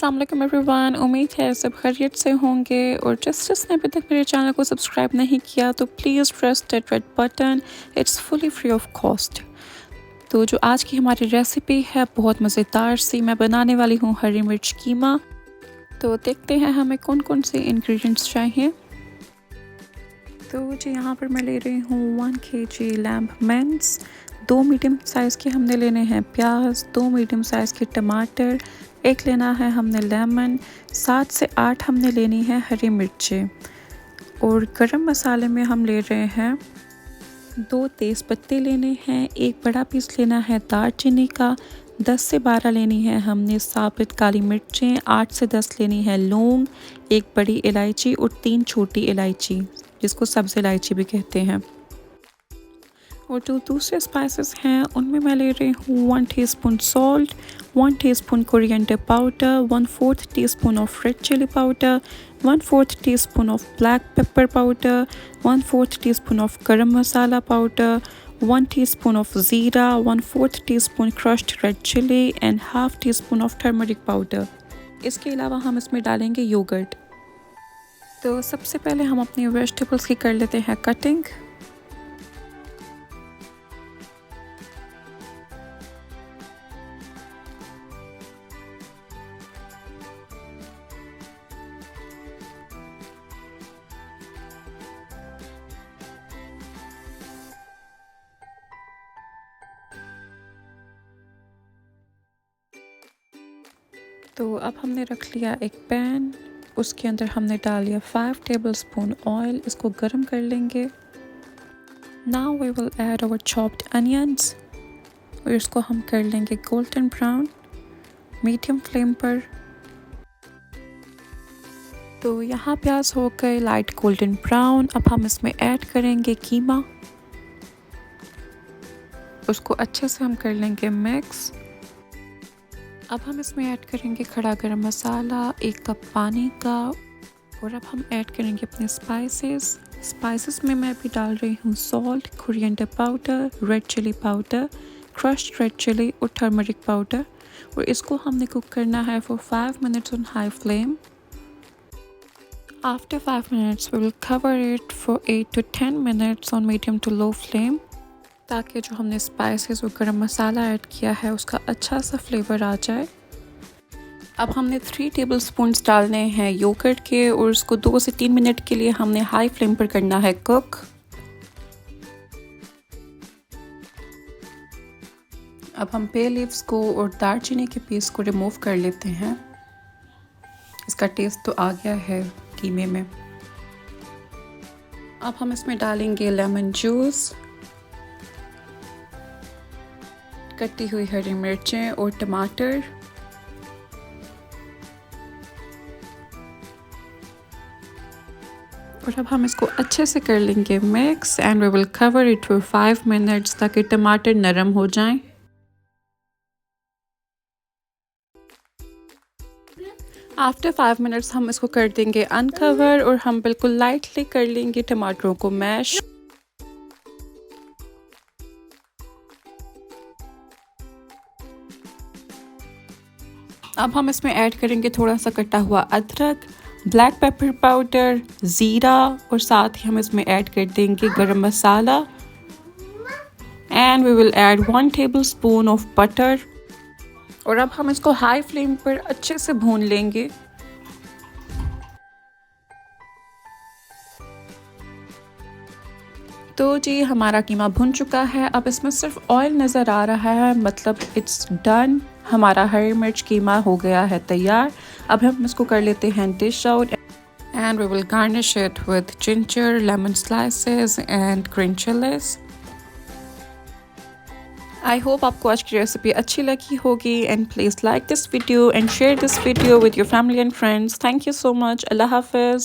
अस्सलाम वालेकुम एवरीवन। उम्मीद है सब खैरियत से होंगे और जिसने अभी तक मेरे चैनल को सब्सक्राइब नहीं किया तो please press that red button, it's fully free of cost. तो जो आज की हमारी रेसिपी है बहुत मज़ेदार सी, मैं बनाने वाली हूँ हरी मिर्च कीमा। तो देखते हैं हमें कौन कौन से इंग्रेडिएंट्स चाहिए। तो जी यहाँ पर मैं ले रही हूँ 1 kg lamb mince, 2 medium size के हमने लेने हैं प्याज, 2 मीडियम साइज़ के टमाटर, एक लेना है हमने लेमन, 7 से 8 हमने लेनी है हरी मिर्चें। और गरम मसाले में हम ले रहे हैं 2 तेज़ पत्ते लेने हैं, एक बड़ा पीस लेना है दालचीनी का, 10 से 12 लेनी है हमने साबुत काली मिर्चें, 8 से 10 लेनी है लौंग, एक बड़ी इलायची और 3 छोटी इलायची जिसको सब्ज़ इलायची भी कहते हैं। और जो दूसरे स्पाइसेस हैं उनमें मैं ले रही हूँ 1 teaspoon salt, 1 teaspoon coriander powder, 1/4 teaspoon of red chilli powder, 1/4 teaspoon of black pepper powder, 1/4 teaspoon of garam masala powder, 1 teaspoon of jeera, 1/4 teaspoon crushed red chilli and half teaspoon of turmeric powder. इसके अलावा हम इसमें डालेंगे योगर्ट। तो सबसे पहले हम अपनी वेजिटेबल्स की कर लेते हैं कटिंग। तो अब हमने रख लिया एक पैन, उसके अंदर हमने डाल लिया 5 टेबलस्पून ऑयल, इसको गर्म कर लेंगे। Now we will add our chopped onions और इसको हम कर लेंगे गोल्डन ब्राउन मीडियम फ्लेम पर। तो यहाँ प्याज हो गए लाइट गोल्डन ब्राउन। अब हम इसमें ऐड करेंगे कीमा, उसको अच्छे से हम कर लेंगे मिक्स। अब हम इसमें ऐड करेंगे खड़ा गरम मसाला 1 कप पानी का और अब हम ऐड करेंगे अपने स्पाइसेस में मैं भी डाल रही हूँ salt, coriander powder, red chilli powder, crushed red chilli और टर्मरिक पाउडर। और इसको हमने कुक करना है for 5 minutes on high flame. After 5 minutes we will cover it for 8 to 10 minutes on medium to low flame, ताकि जो हमने spices और गरम मसाला ऐड किया है उसका अच्छा सा फ्लेवर आ जाए। अब हमने 3 टेबलस्पून्स डालने हैं योगर्ट के और उसको 2 से 3 मिनट के लिए हमने हाई फ्लेम पर करना है कुक। अब हम पे लीव्स को और दालचीनी के पीस को रिमूव कर लेते हैं। इसका टेस्ट तो आ गया है कीमे में। अब हम इसमें डालेंगे लेमन जूस, कटी हुई हरी मिर्चें और टमाटर। और अब हम इसको अच्छे से कर लेंगे mix and we will cover it for 5 minutes ताकि टमाटर नरम हो जाएं। आफ्टर 5 मिनट्स हम इसको कर देंगे अनकवर और हम बिल्कुल लाइटली कर लेंगे टमाटरों को मैश। अब हम इसमें ऐड करेंगे थोड़ा सा कटा हुआ अदरक, ब्लैक पेपर पाउडर, ज़ीरा और साथ ही हम इसमें ऐड कर देंगे garam masala and we will add 1 tablespoon of butter. और अब हम इसको हाई फ्लेम पर अच्छे से भून लेंगे। तो जी हमारा कीमा भुन चुका है, अब इसमें सिर्फ ऑयल नज़र आ रहा है, मतलब इट्स डन। हमारा हरी मिर्च कीमा हो गया है तैयार। अब हम इसको कर लेते हैं dish out and we will garnish it with ginger, lemon slices and green chillies. I hope आपको आज की रेसिपी अच्छी लगी होगी and please like this video and share this video with your family and friends. Thank you so much. अल्लाह हाफिज़।